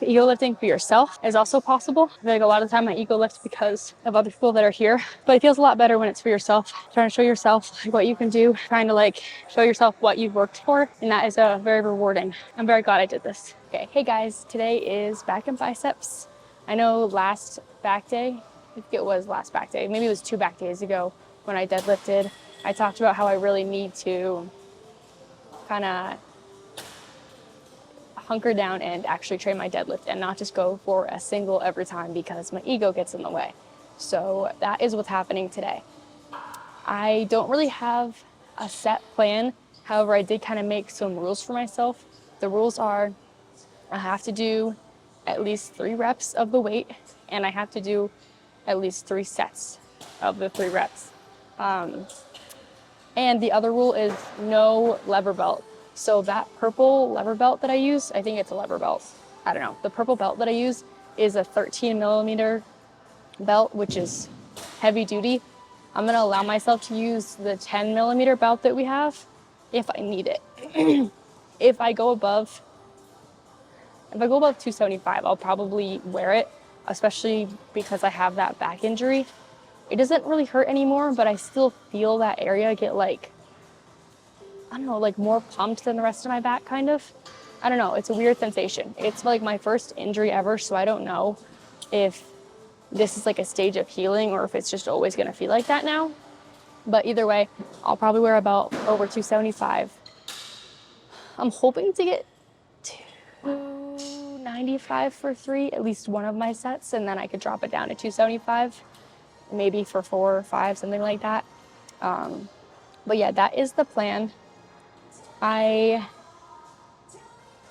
ego lifting for yourself is also possible. I feel like a lot of the time I ego lift because of other people that are here, but it feels a lot better when it's for yourself. Trying to show yourself what you can do, trying to like show yourself what you've worked for, and that is very rewarding. I'm very glad I did this. Okay, hey guys, today is back and biceps. I know last back day, I think it was last back day, maybe it was 2 back days ago when I deadlifted, I talked about how I really need to kind of hunker down and actually train my deadlift and not just go for a single every time because my ego gets in the way. So that is what's happening today. I don't really have a set plan. However, I did kind of make some rules for myself. The rules are I have to do at least 3 reps of the weight and I have to do at least 3 sets of the 3 reps. And the other rule is no lever belt. So that purple lever belt that I use, I think it's a lever belt. I don't know. The purple belt that I use is a 13 millimeter belt, which is heavy duty. I'm gonna allow myself to use the 10 millimeter belt that we have if I need it. If I go above 275, I'll probably wear it, especially because I have that back injury. It doesn't really hurt anymore, but I still feel that area get like, I don't know, like more pumped than the rest of my back kind of. I don't know, it's a weird sensation. It's like my first injury ever, so I don't know if this is like a stage of healing or if it's just always gonna feel like that now. But either way, I'll probably wear about over 275. I'm hoping to get 295 for 3, at least one of my sets, and then I could drop it down to 275. Maybe for 4 or 5, something like that. But yeah, that is the plan. I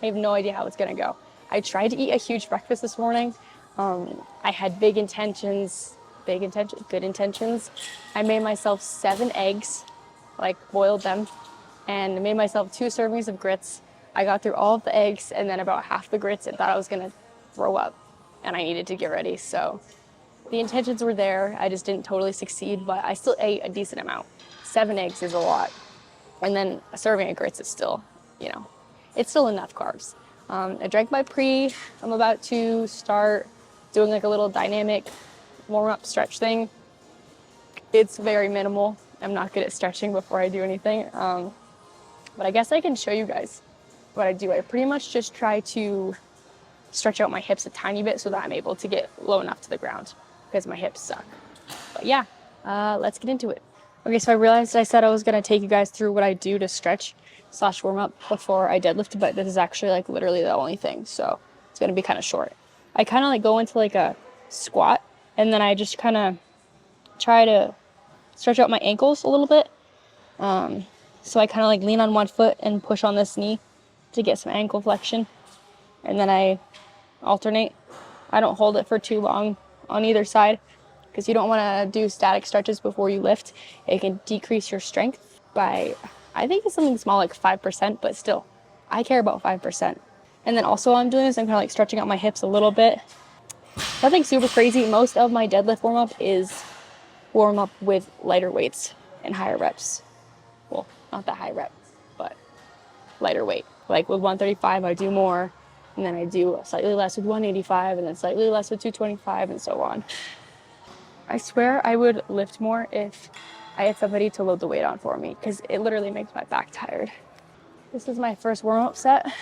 have no idea how it's gonna go. I tried to eat a huge breakfast this morning. I had good intentions. I made myself 7 eggs, like boiled them, and made myself 2 servings of grits. I got through all of the eggs and then about half the grits and thought I was gonna throw up and I needed to get ready, so. The intentions were there, I just didn't totally succeed, but I still ate a decent amount. 7 eggs is a lot. And then a serving of grits is still, it's still enough carbs. I drank my pre. I'm about to start doing like a little dynamic warm-up stretch thing. It's very minimal. I'm not good at stretching before I do anything. But I guess I can show you guys what I do. I pretty much just try to stretch out my hips a tiny bit so that I'm able to get low enough to the ground because my hips suck. But yeah, let's get into it. Okay, so I realized I said I was gonna take you guys through what I do to stretch / warm up before I deadlift, but this is actually like literally the only thing, so it's gonna be kind of short. I kind of like go into like a squat and then I just kind of try to stretch out my ankles a little bit. So I kind of like lean on one foot and push on this knee to get some ankle flexion, and then I alternate. I don't hold it for too long on either side because you don't want to do static stretches before you lift. It can decrease your strength by, I think it's something small like 5%, but still, I care about 5%. And then also while I'm doing this, I'm kind of like stretching out my hips a little bit. Nothing super crazy. Most of my deadlift warm up is warm up with lighter weights and higher reps. Well, not that high rep, but lighter weight. Like with 135, I do more. And then I do slightly less with 185 and then slightly less with 225 and so on. I swear I would lift more if I had somebody to load the weight on for me because it literally makes my back tired. This is my first warm-up set.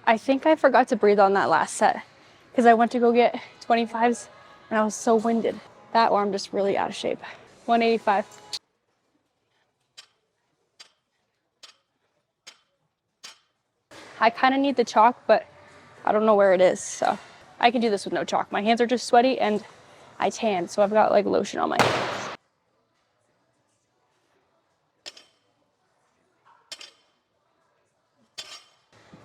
I think I forgot to breathe on that last set because I went to go get 25s and I was so winded. That arm just really out of shape. 185. I kind of need the chalk, but I don't know where it is, so I can do this with no chalk. My hands are just sweaty and I tan, so I've got like lotion on my hands.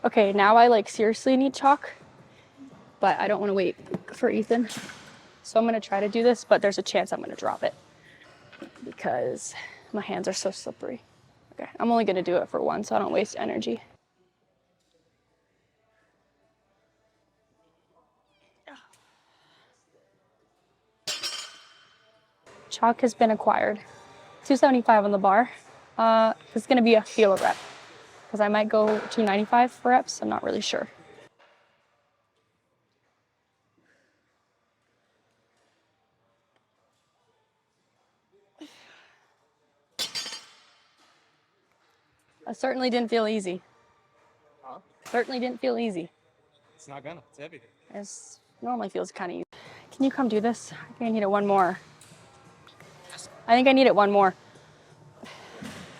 Okay, now I like seriously need chalk, but I don't want to wait for Ethan. So I'm gonna try to do this, but there's a chance I'm gonna drop it because my hands are so slippery. Okay, I'm only gonna do it for one so I don't waste energy. Chalk has been acquired. 275 on the bar. It's gonna be a feel rep because I might go 295 for reps. I'm not really sure. It certainly didn't feel easy. Huh? Certainly didn't feel easy. It's not gonna. It's heavy. It normally feels kind of easy. Can you come do this? I think I need it one more. I think I need it one more.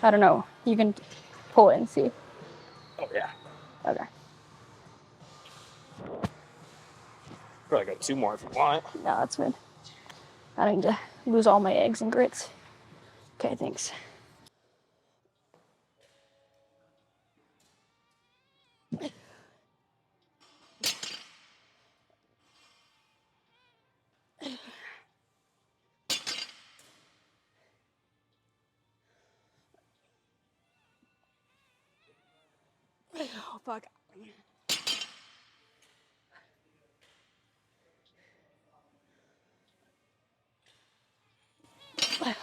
I don't know. You can pull it and see. Oh yeah. Okay. Probably got 2 more if you want. No, that's good. I don't need to lose all my eggs and grits. Okay, thanks. Oh, fuck.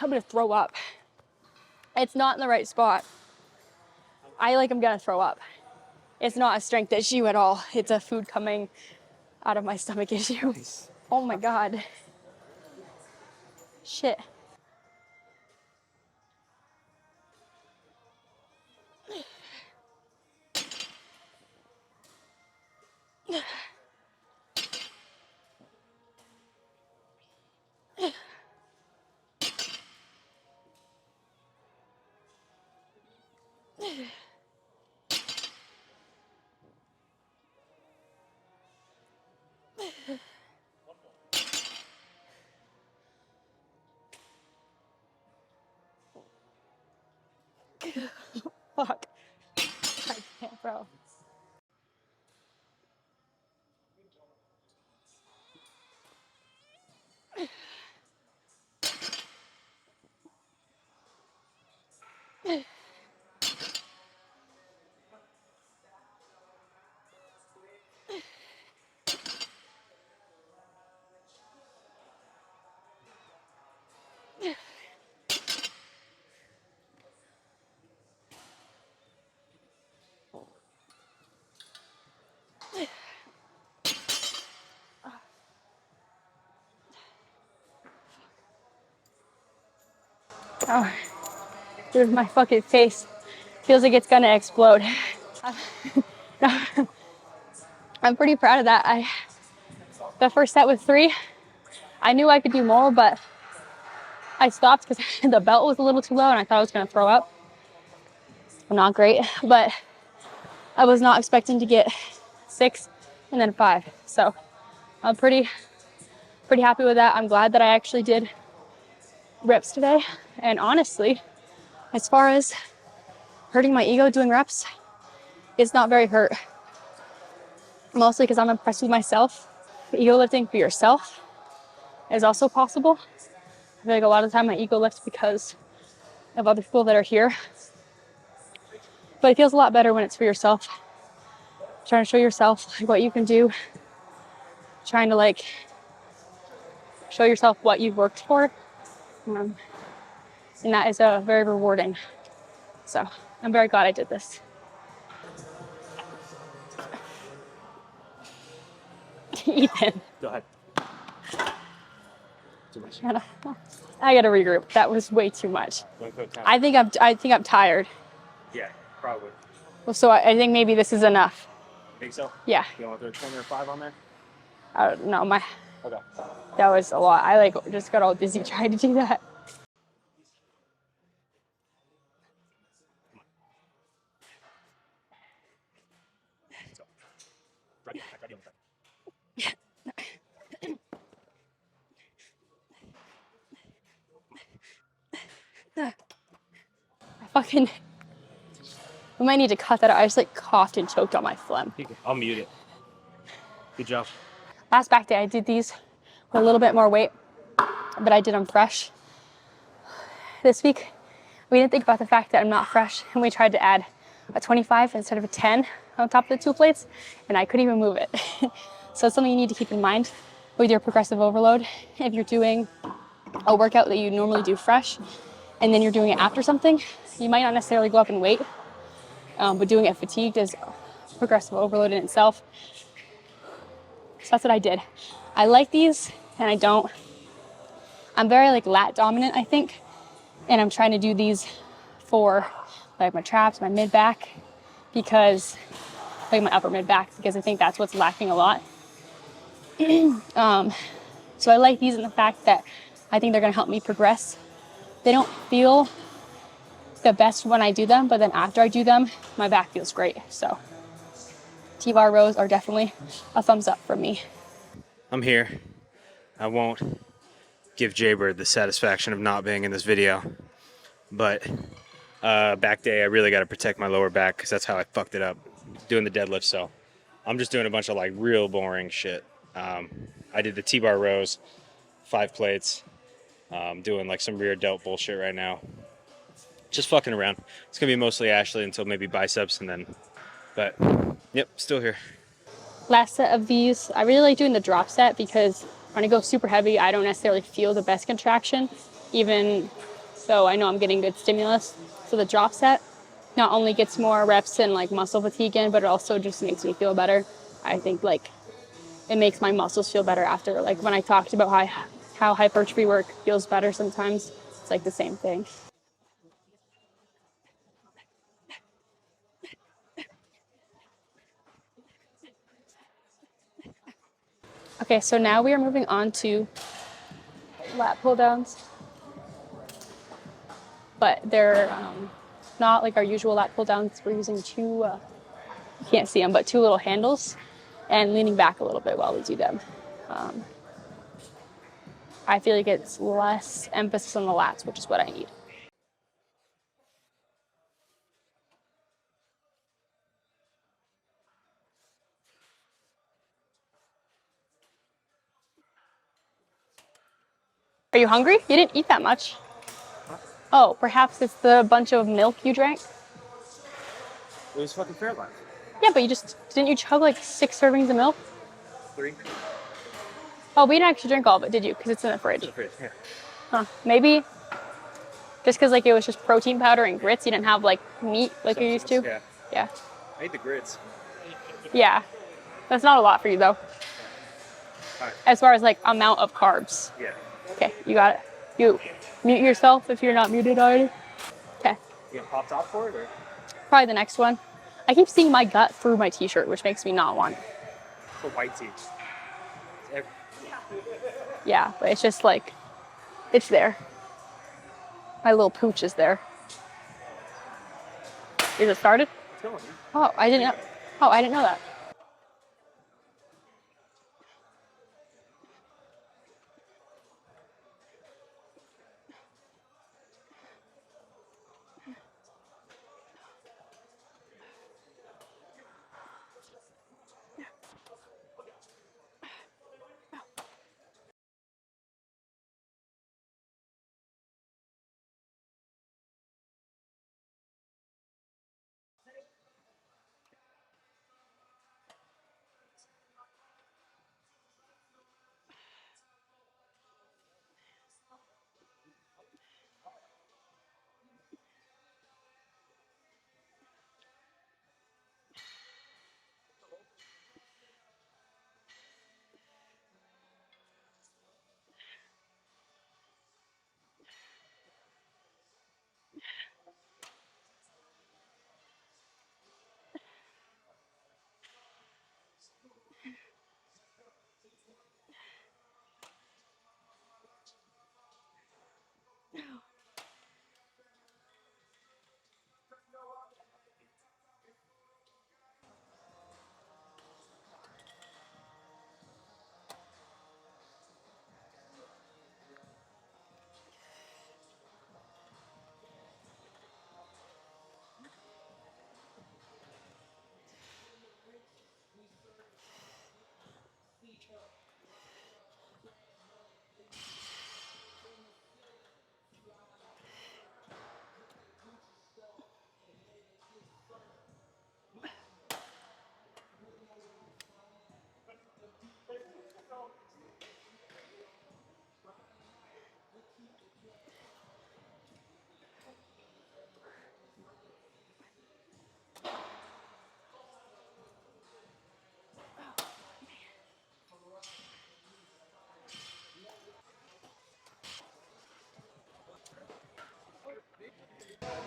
I'm gonna throw up. It's not in the right spot. I'm gonna throw up. It's not a strength issue at all. It's a food coming out of my stomach issue. Oh my God. Shit. Fuck. I can't, bro. Oh, dude, my fucking face feels like it's gonna explode. I'm pretty proud of that. The first set was 3. I knew I could do more, but I stopped because the belt was a little too low and I thought I was gonna throw up. Not great, but I was not expecting to get 6 and then 5. So I'm pretty happy with that. I'm glad that I actually did reps today. And honestly, as far as hurting my ego doing reps, it's not very hurt. Mostly because I'm impressed with myself. Ego lifting for yourself is also possible. I feel like a lot of the time my ego lifts because of other people that are here. But it feels a lot better when it's for yourself. Trying to show yourself what you can do. Trying to show yourself what you've worked for. And that is very rewarding. So I'm very glad I did this. Ethan. Go ahead. Too much. I gotta regroup. That was way too much. I think I'm tired. Yeah, probably. Well, so I think maybe this is enough. Think so? Yeah. You want to throw 10 or 5 on there? I don't know. Okay. That was a lot. I just got all dizzy trying to do that. We might need to cut that out. I just coughed and choked on my phlegm. I'll mute it. Good job. Last back day, I did these with a little bit more weight, but I did them fresh. This week, we didn't think about the fact that I'm not fresh, and we tried to add a 25 instead of a 10 on top of the 2 plates, and I couldn't even move it. So it's something you need to keep in mind with your progressive overload. If you're doing a workout that you normally do fresh, and then you're doing it after something, you might not necessarily go up in weight, but doing it fatigued is progressive overload in itself. So that's what I did. I like these, and I don't. I'm very like lat dominant, I think, and I'm trying to do these for like my traps, my mid back, because like my upper mid back, because I think that's what's lacking a lot. So I like these in the fact that I think they're going to help me progress. They don't feel the best when I do them, but then after I do them, my back feels great. So T-bar rows are definitely a thumbs up for me. I'm here. I won't give Jaybird the satisfaction of not being in this video, but back day, I really got to protect my lower back because that's how I fucked it up doing the deadlift. So I'm just doing a bunch of like real boring shit. I did the T-bar rows, 5 plates, doing like some rear delt bullshit right now. Just fucking around. It's gonna be mostly Ashley until maybe biceps and then, but yep, still here. Last set of these, I really like doing the drop set because when I go super heavy, I don't necessarily feel the best contraction, even though I know I'm getting good stimulus. So the drop set not only gets more reps and like muscle fatigue in, but it also just makes me feel better. I think like it makes my muscles feel better after. Like when I talked about how hypertrophy work feels better sometimes, it's like the same thing. Okay, so now we are moving on to lat pull downs, but they're not like our usual lat pull downs. We're using two, you can't see them, but two little handles and leaning back a little bit while we do them. I feel like it's less emphasis on the lats, which is what I need. Are you hungry? You didn't eat that much. Oh, perhaps it's the bunch of milk you drank? It was fucking Fairlife. Yeah, but didn't you chug like 6 servings of milk? 3. Oh, but you didn't actually drink all of it, did you? Because it's in the fridge. Yeah. Huh. Maybe just because like it was just protein powder and grits, you didn't have like meat like you're used to? Yeah. Yeah. I ate the grits. Yeah. That's not a lot for you though. Right. As far as like amount of carbs. Yeah. Okay, you got it. You mute yourself if you're not muted already. Okay. You gonna pop top for it or? Probably the next one. I keep seeing my gut through my t-shirt, which makes me not want it. It's a white tee. Yeah, but it's just like, it's there. My little pooch is there. Is it started? Oh, I didn't know. Oh, I didn't know that.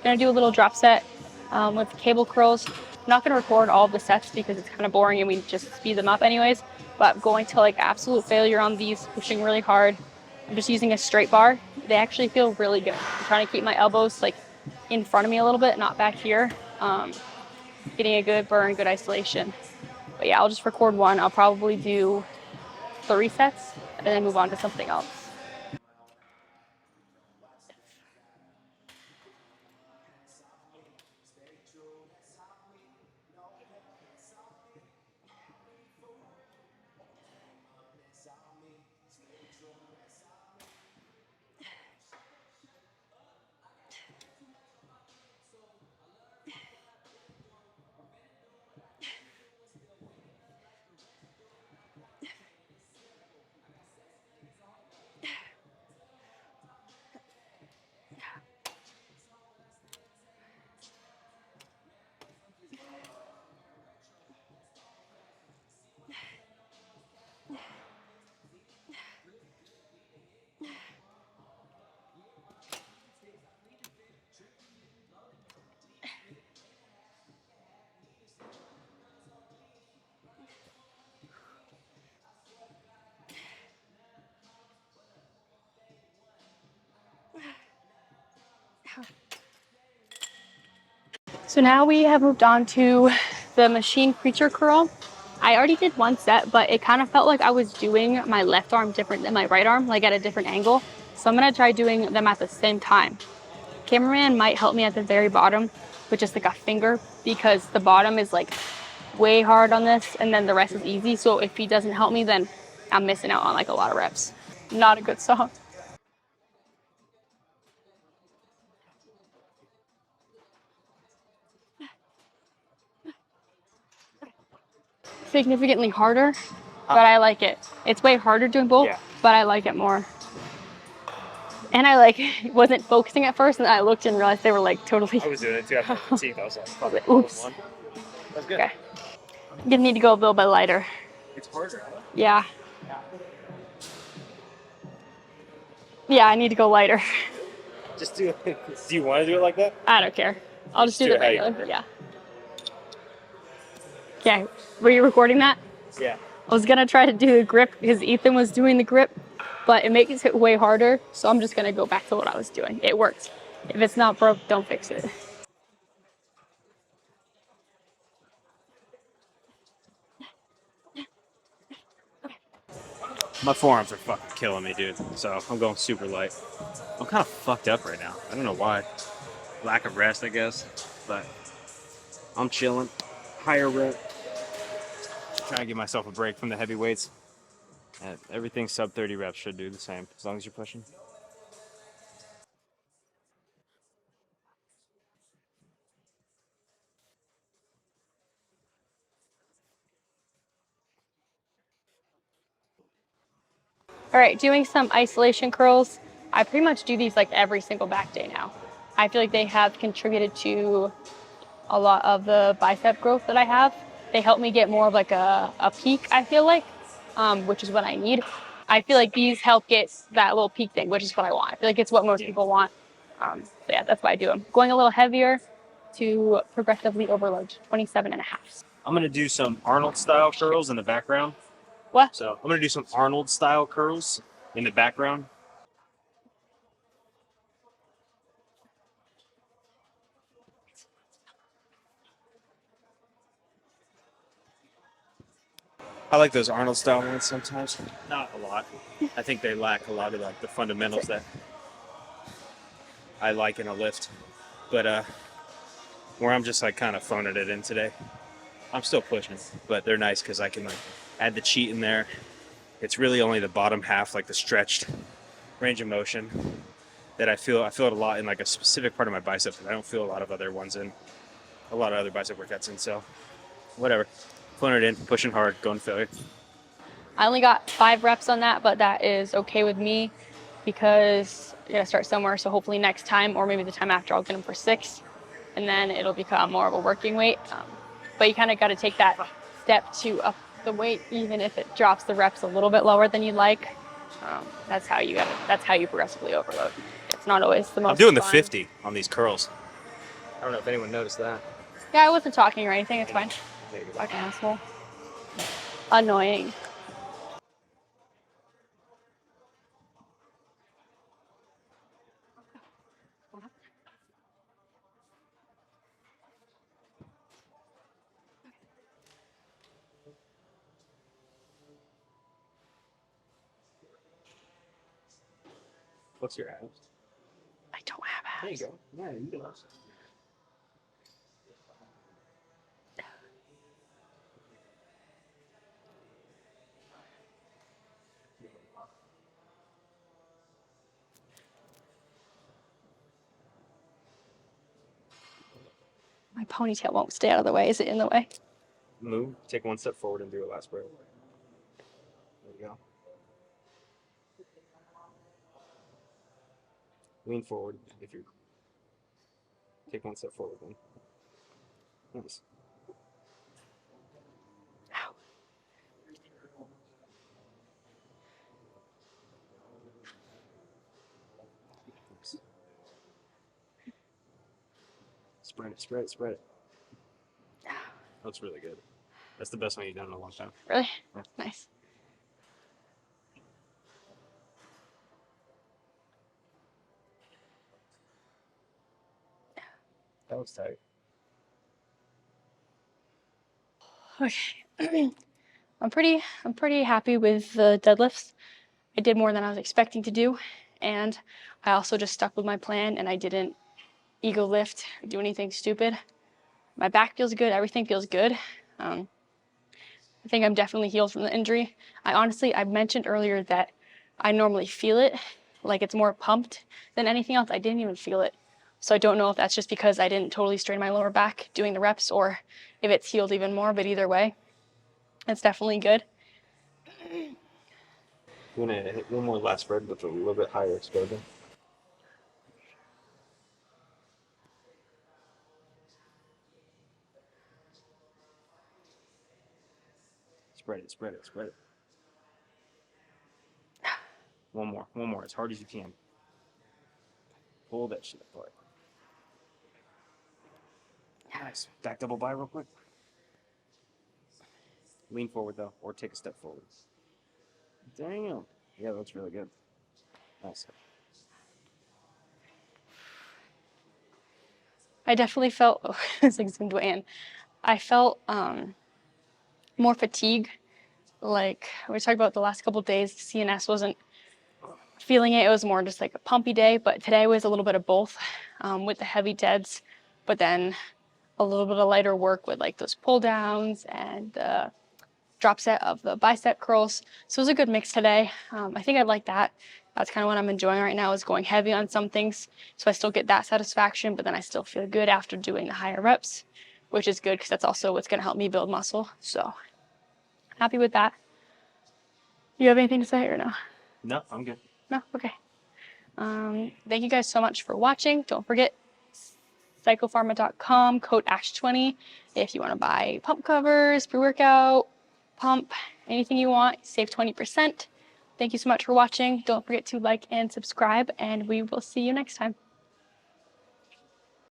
Gonna do a little drop set with cable curls. I'm not gonna record all of the sets because it's kind of boring and we just speed them up anyways. But going to like absolute failure on these, pushing really hard. I'm just using a straight bar. They actually feel really good. I'm trying to keep my elbows like in front of me a little bit, not back here. Getting a good burn, good isolation. But yeah, I'll just record one. I'll probably do 3 sets and then move on to something else. So now we have moved on to the machine creature curl. I already did 1 set, but it kind of felt like I was doing my left arm different than my right arm, like at a different angle. So I'm gonna try doing them at the same time. Cameraman might help me at the very bottom with just like a finger because the bottom is like way hard on this and then the rest is easy. So if he doesn't help me, then I'm missing out on like a lot of reps. Not a good song. Significantly harder, but I like it. It's way harder doing both, but I like it more. And I like wasn't focusing at first, and then I looked and realized they were like totally. I was doing it too after the team. I was like, oops. That's good. Okay. I'm gonna need to go a little bit lighter. It's harder. Yeah. Yeah, I need to go lighter. Just do it. Do you want to do it like that? I don't care. I'll just do the it how you regular. Yeah. Okay. Were you recording that? Yeah. I was gonna try to do the grip because Ethan was doing the grip, but it makes it way harder. So I'm just gonna go back to what I was doing. It worked. If it's not broke, don't fix it. My forearms are fucking killing me, dude. So I'm going super light. I'm kind of fucked up right now. I don't know why. Lack of rest, I guess. But I'm chilling. Higher rep. Trying to give myself a break from the heavy weights. Everything sub 30 reps should do the same as long as you're pushing. All right, doing some isolation curls. I pretty much do these like every single back day now. I feel like they have contributed to a lot of the bicep growth that I have. They help me get more of like a peak, I feel like, which is what I need. I feel like these help get that little peak thing, which is what I want. I feel like it's what most people want. So yeah, that's why I do them. Going a little heavier to progressively overload, 27 and a half. I'm going to do some Arnold style curls in the background. What? So I'm going to do some Arnold style curls in the background. I like those Arnold style ones sometimes. Not a lot. I think they lack a lot of like the fundamentals that I like in a lift. But where I'm just like kind of phoning it in today. I'm still pushing, but they're nice because I can like add the cheat in there. It's really only the bottom half, like the stretched range of motion that I feel it a lot in like a specific part of my bicep that I don't feel a lot of other ones in, a lot of other bicep workouts in. So whatever, phoning it in, pushing hard, going to failure. I only got 5 reps on that, but that is okay with me because I gotta start somewhere. So hopefully next time, or maybe the time after, I'll get them for 6, and then it'll become more of a working weight. But you kind of got to take that step to up the weight, even if it drops the reps a little bit lower than you'd like. That's how you progressively overload. It's not always the most. I'm doing fun. the 50 on these curls. I don't know if anyone noticed that. Yeah, I wasn't talking or anything. It's fine. There you go. Fucking asshole. Annoying. What's your abs? I don't have There you abs. go. Yeah, you do. My ponytail won't stay out of the way. Is it in the way? Move. Take one step forward and do a last breath. There you go. Lean forward if you take one step forward then. Nice. Ow. Spread it, spread it, spread it. That's really good. That's the best one you've done in a long time. Really? Yeah. Nice. That was tight. Okay. I'm pretty happy with the deadlifts. I did more than I was expecting to do, and I also just stuck with my plan and I didn't ego lift, do anything stupid. My back feels good, everything feels good. I think I'm definitely healed from the injury. I mentioned earlier that I normally feel it, like it's more pumped than anything else. I didn't even feel it. So I don't know if that's just because I didn't totally strain my lower back doing the reps or if it's healed even more, but either way, it's definitely good. You want to hit one more last spread with a little bit higher exposure? Spread it, spread it, spread it. One more, as hard as you can. Pull that shit apart. Nice. Back double by real quick. Lean forward though, or take a step forward. Damn. Yeah, that's really good. Nice. I definitely felt, oh, it's like zoomed way in. I felt more fatigue. Like we talked about the last couple of days, CNS wasn't feeling it. It was more just like a pumpy day, but today was a little bit of both with the heavy deads, but then a little bit of lighter work with like those pull downs and the drop set of the bicep curls. So it was a good mix today. I think I like that. That's kind of what I'm enjoying right now is going heavy on some things. So I still get that satisfaction, but then I still feel good after doing the higher reps, which is good because that's also what's going to help me build muscle. So happy with that. You have anything to say or no? No, I'm good. No? Okay. Thank you guys so much for watching. Don't forget psychopharma.com, code ASH20 if you want to buy pump covers, pre-workout, pump, anything you want, save 20%. Thank you so much for watching. Don't forget to like and subscribe, and we will see you next time.